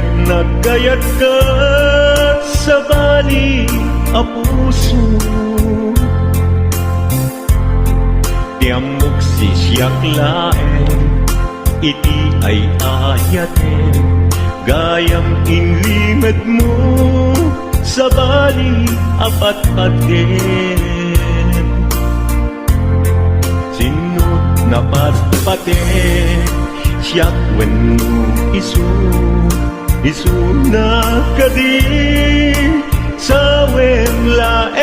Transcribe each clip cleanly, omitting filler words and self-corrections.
ket nagkayat ka sa bali a puso. Tiamok sisyak laeng, iti ay ayaten, gayam inlimad mo sa bali apat-paten. Sinut na patpaten, siyak wenno isu na kadi sa wemlaen.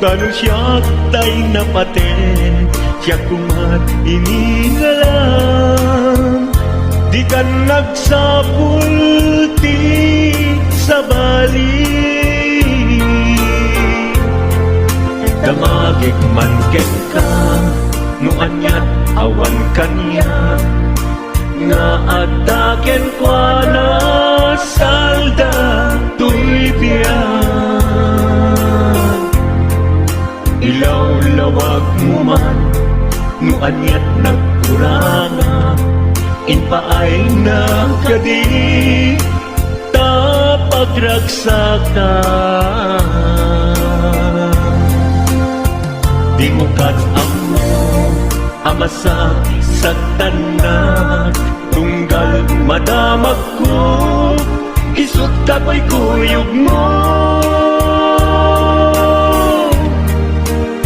Tanong siyak tay napaten, siyak kumat inigalam, di ka nagsapulti sa bali. Damagig man ken ka, no anyat awan kanya, nga ataken kwa na salda tuy biyan. Ilaw-lawag mo man, no anyat nagkuranga, inpaay na kadi tapagragsakan. Di mo kat-amo amasa sa tanan, tunggal madamag ko, isut kapoy kuyog mo.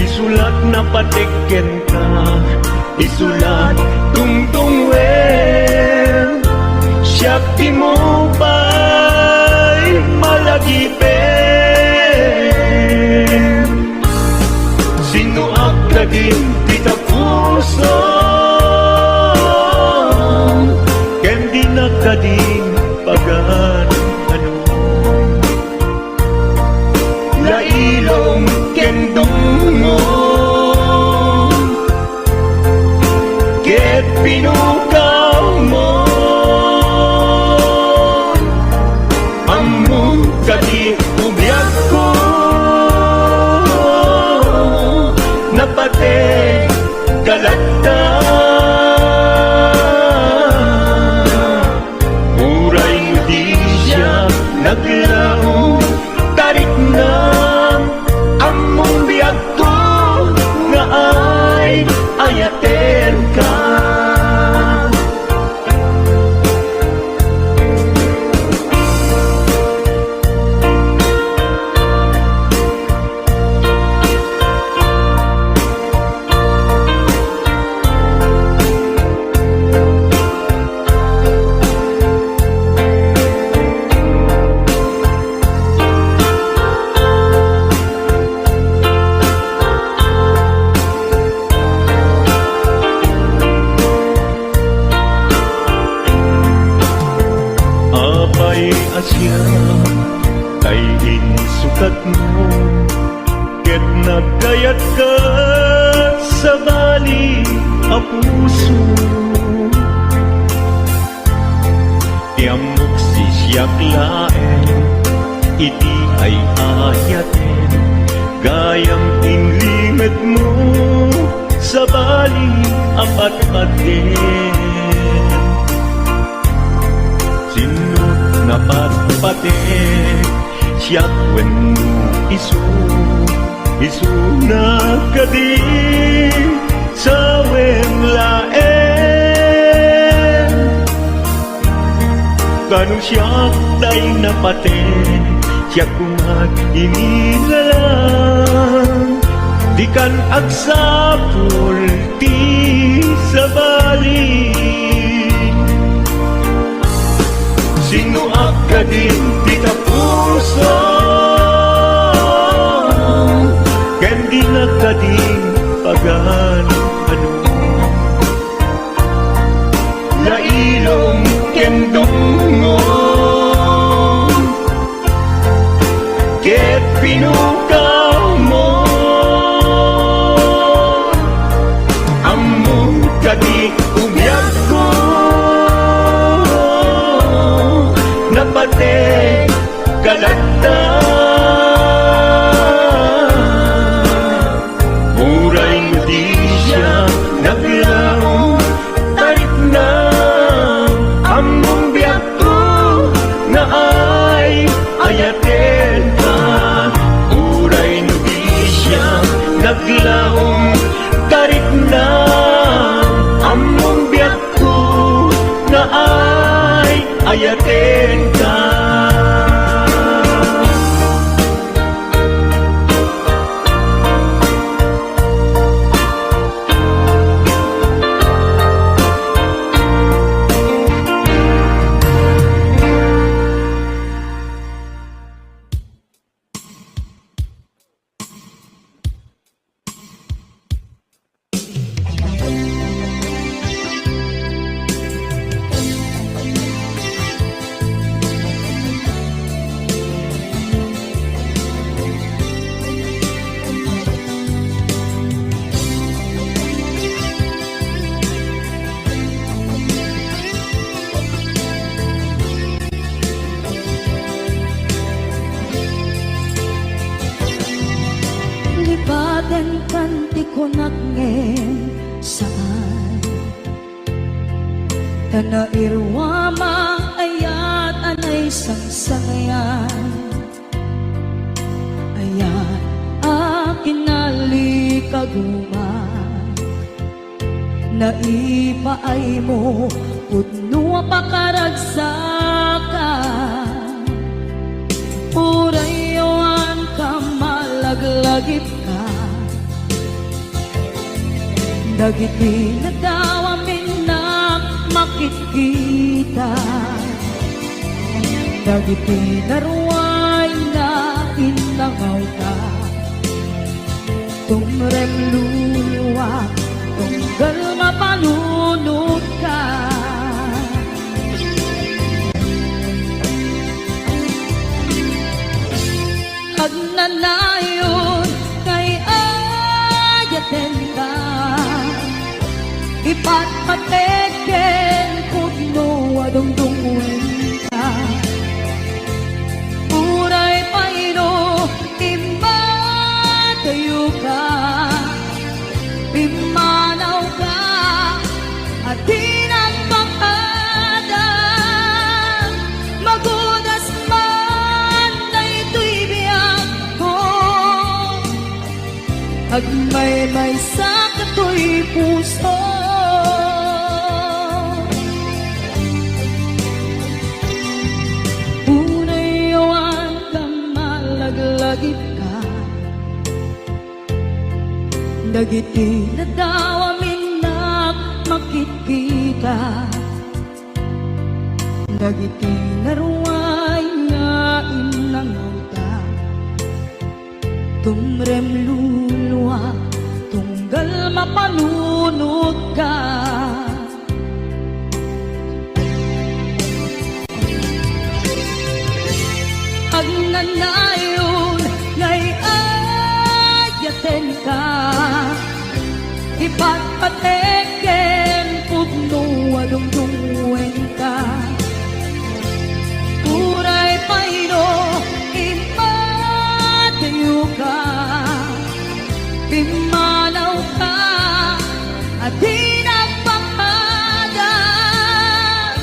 Isulat na patiken ka, isulat tungtungwen, siyak di mo ba'y malagipin. Sino akladin kita puso, ken di nakading pagan ano. Lailong ken dungo, ket pinukaw mo, among kadi ubyak ko, napate galata. Uray mo di siya naglaw, tarik na among biyag ko, nga ay ayaten ka. Asya kay insukat mo, ket nagkayat ka sa bali a puso. Tiamok sisyak laeng, iti ay ayaten, gayam inlimad mo sa bali apat-paten. Napatpaten, siyak wenno isu na kadi sa wemlaen. Kanong siyak tay napaten, siyak kumat inigalang, di kan agsapul ti sa bali. Sino akadin di ka puso, ken di nakading pagan ano. Lailong ken dungo, ket pinukaw mo, among kadi umyak ko, napate galata. Muray mo di siya naglaw, tarik na yakin ka. Lipaten kanti ko nagngem saan Tanairwama ayat anay sangsangayan Ayat akin nalikaguma Naipaay mo pudno pakaragsakan Purayawan ka malaglagip ka Dagiti na daw amin na makikita Dagiti na ruway na inangaw ka Tumrem luluwa tunggal mapalunod ka Agnanayon kay ayaten ka Ipatpateken pudno adungdungwen ka Uray payno imatayo ka Pimanaw ka at di nagpakadang Magudas man na ito'y biyak ko Agmay-may sa kato'y puso Unayawan ka malaglagip ka Dagiti na daw amin na makikita Dagiti na ruway nga inangaw ka Tumrem luluwa tunggal mapalunod ka Agnanayon ngay ayaten ka Ipatpateken pudno adungdungwen ka Uray payno imatayo ka Pimanaw ka at di nagpakadang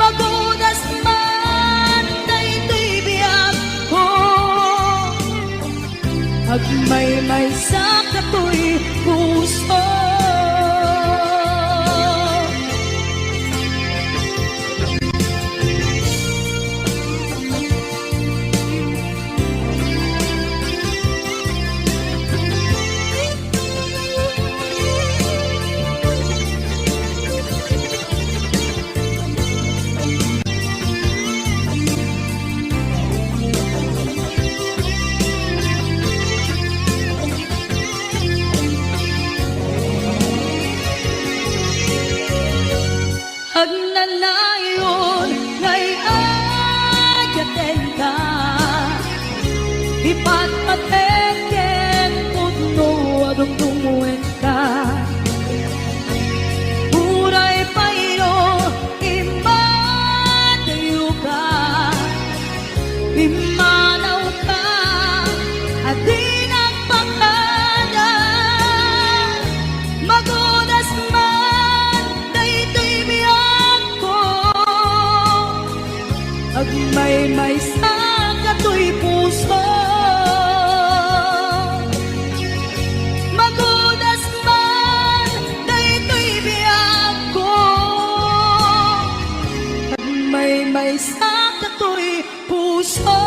Magudas man na ito'y biyak ko Agmay-may sa kato'y puso Agnanayon ngay ayaten ka Ipatpateken pudno adungdungwen ka Uray payno imatayo ka Pimanaw ka at di nagpakadang Magudas man na ito'y biyak sa kato'y puso.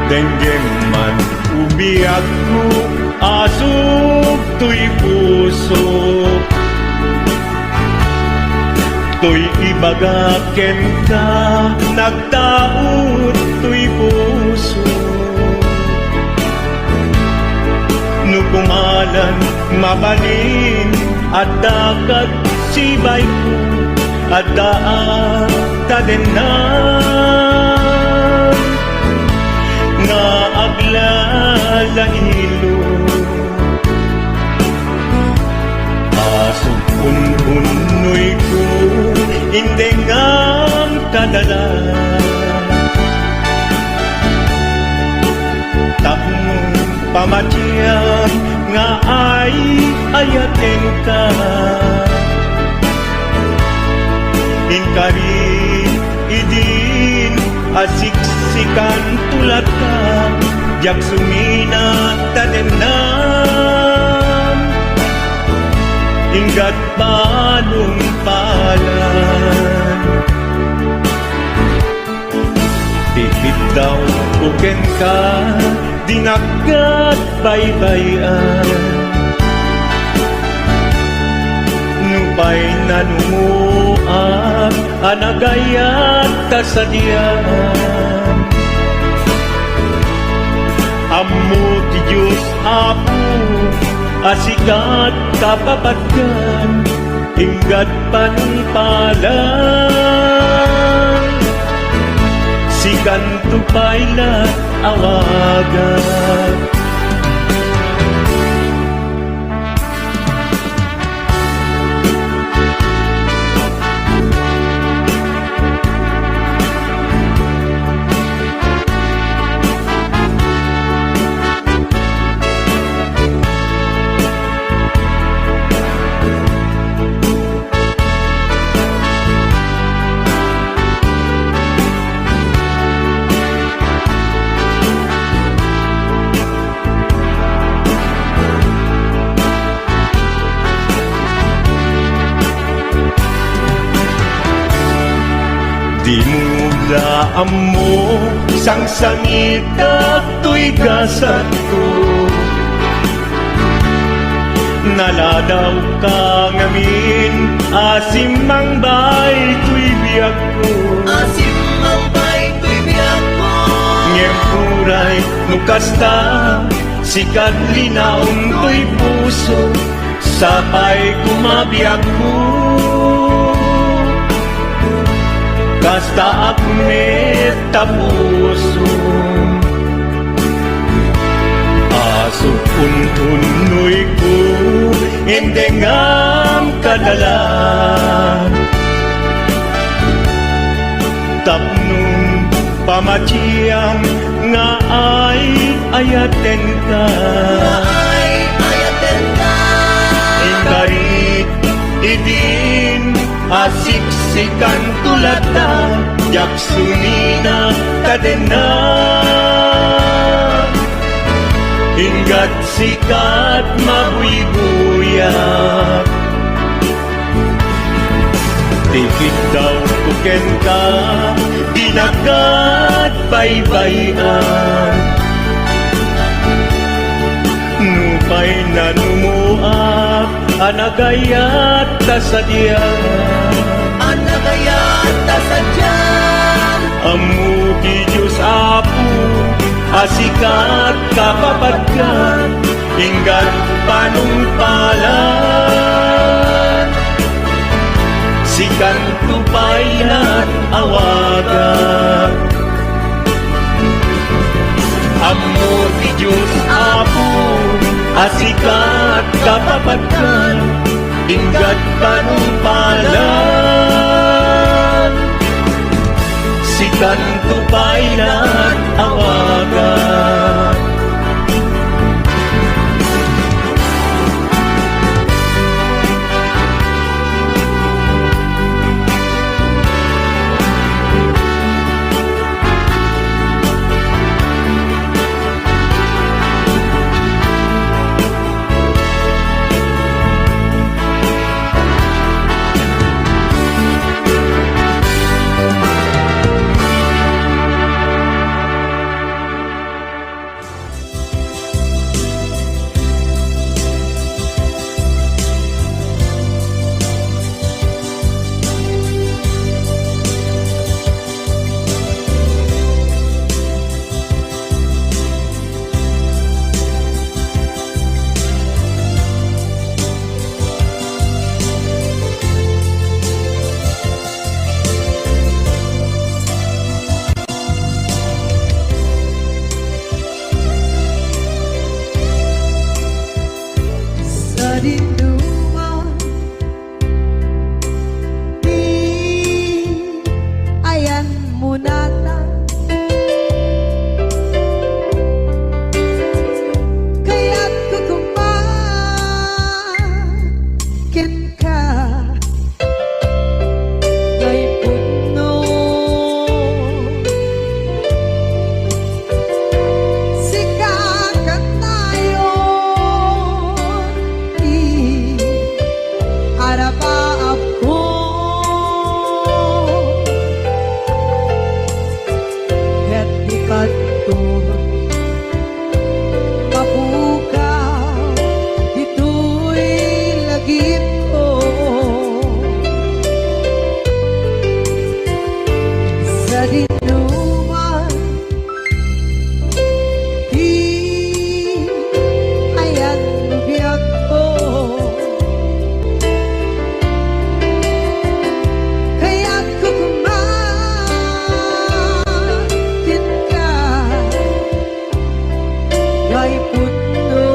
Denggem man umiyak ko, asog to'y puso. To'y ibagaken ka, nagtaot to'y puso. Nukumalan, mabalin, at dakat sibay ko, at daan tadenan. Nga aglalahilo asog unhunoy ko hindi nga kadala tapong pamatyan nga ay ayaten ka inkari idin asiksikan tulad ka jak sumina tadenan inggat balong palan tipid daw uken ka dinagat baybayan nupay nanumuak anagayat kasadyan Ammo ti Diyos Apo asikat kapapatgan inggat panpalan sikan tupayla awagan Di mo daan mo sang sangit at to'y gasat ko Naladaw ka ngamin asim mang bay to'y biyak ko Asim ang bay ko'y biyak ko Ngem kuray nukasta sikat linaon to'y puso Sapay kumabiyak ko Kasta akmet tapuso Aso puntunoy ko Indengam kadalan Tapnong pamatiyang Nga ay ayaten ka Ay ayaten ka Ingarit idin asiksikan tulata jak sumina kadena inggat sikat mabuy-buyak tikit daw kuken ka dinagat baybayan nupay nanumuak anagayat kasadyan Anagayat tasadyan Amu ki Diyos Apo asikat kapapatgan inggat panumpalan sikan tupaylan awagan Amu ki Diyos Apo asikat kapapatgan inggat panumpalan sikan ko pa'y nag-awagan. Sa dinuman, di ayan mo nata. Kaya't kukumakin ka kay puno. Sikat tayo arapa ako ket ikat to mapukaw ito'y lagip ko sa dinuman di ayan biyak ko. Kaya't kukumakin ka kay puno.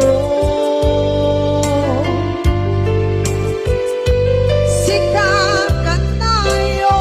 Sikat tayo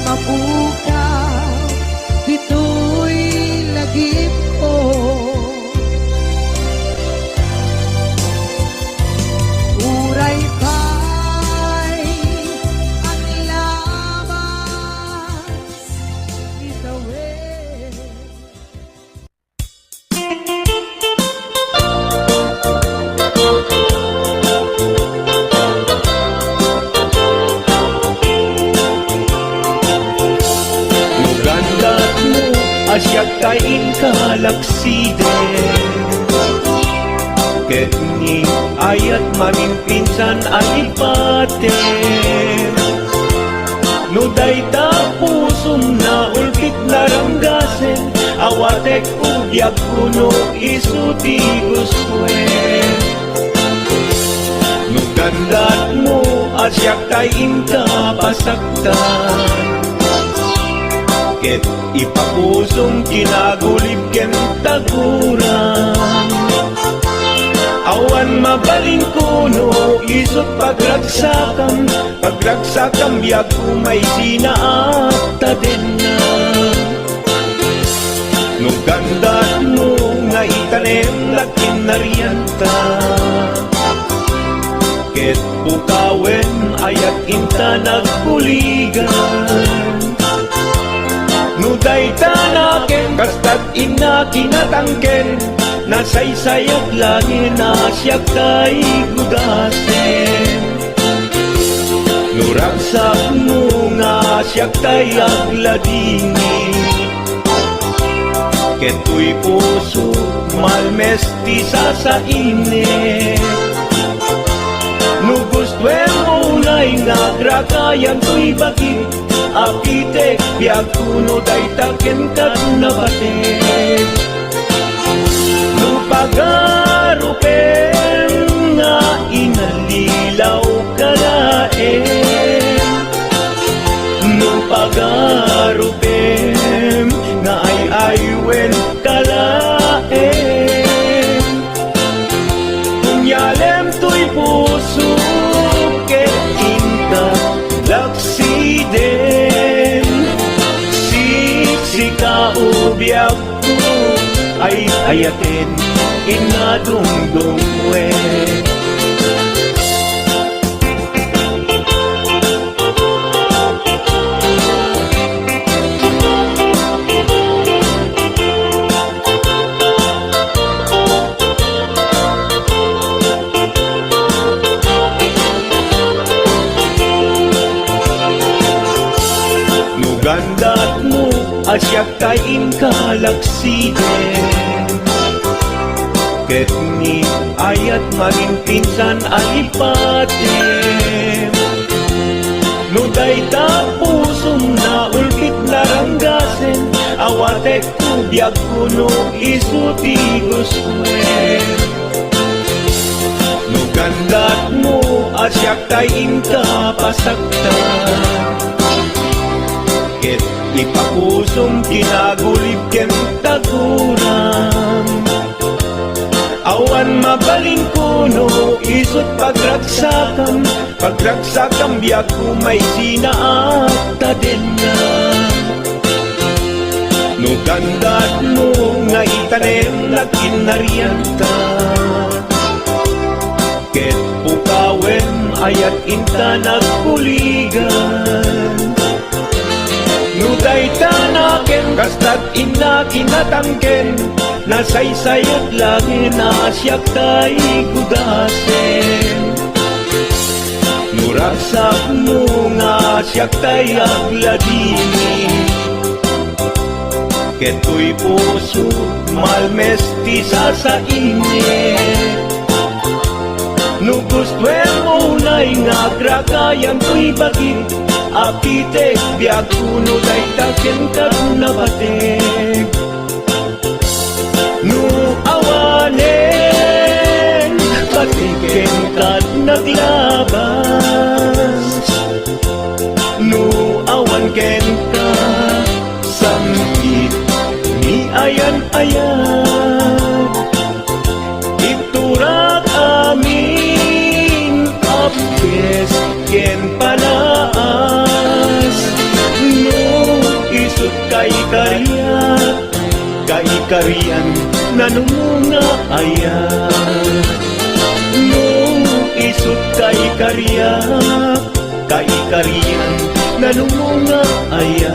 mapukaw, dito'y lagip ko. Uray pa'y ang labas, itawid. Nugandat mo asyak kain kalaksiden Ket ni ayat mamimpinsan alipaten Nuday ta pusum na ulpit naranggasen Awatek ugyak kuno isuti guswen Nugandat mo asyak kain kapasaktan Ket ipapusong kinagulib ken taguran Awan mabalin kuno isot pagragsakam biag umay sinaata din na Nugandat mo nga itanem na kinarianta Ket pukawen ayat inta nagpuligan Nuday tanaken kastat ina kinatangken Nasaysayat langin asyak kay gudasen Nuragsak mo nga asyak kay agladini Keto'y puso malmesti sa init Nugustwen mo na'y nagrakayan to'y bakit Apitek biag kuno day taken kat nabaten Nupagarupen nga inalilaw kalaen Nupagarupen nga ay aywen kalaen Kunyalem to'y puso ket inta laksiden Siksika ubiag ko ay ayatin inadungdungwe Nugandat mo asyak kain kalaksiden Ket ni ayat maginpinsan alipaten Nuday ta pusum na ulpit naranggasen Awatek kubyag kuno isuti guswen Nugandat mo asyak kain kapasaktan Ket ipapusong kinagulib ken taguran Awan mabalin kuno isot pagragsakam biag umay sinaata din na Nugandat mo nga itanem na kinarianta Ket pukawen ayat inta nagpuligan Nuday tanaken kastat ina kinatangken Nasaysayat langin asyak kay gudasen Nuragsak mo nga asyak kay agladini Keto'y puso malmesti sa init Nugustwen mo na'y nagrakayan to'y bakit Apitek biag kuno day taken kat nabatek Nu awanen patiken kat naglabas Nu awan ken ka samkit ni ayan-ayan Iturak amin apkes ken panaas Nu Karian nanumunga aya no isut kay karian nanumunga aya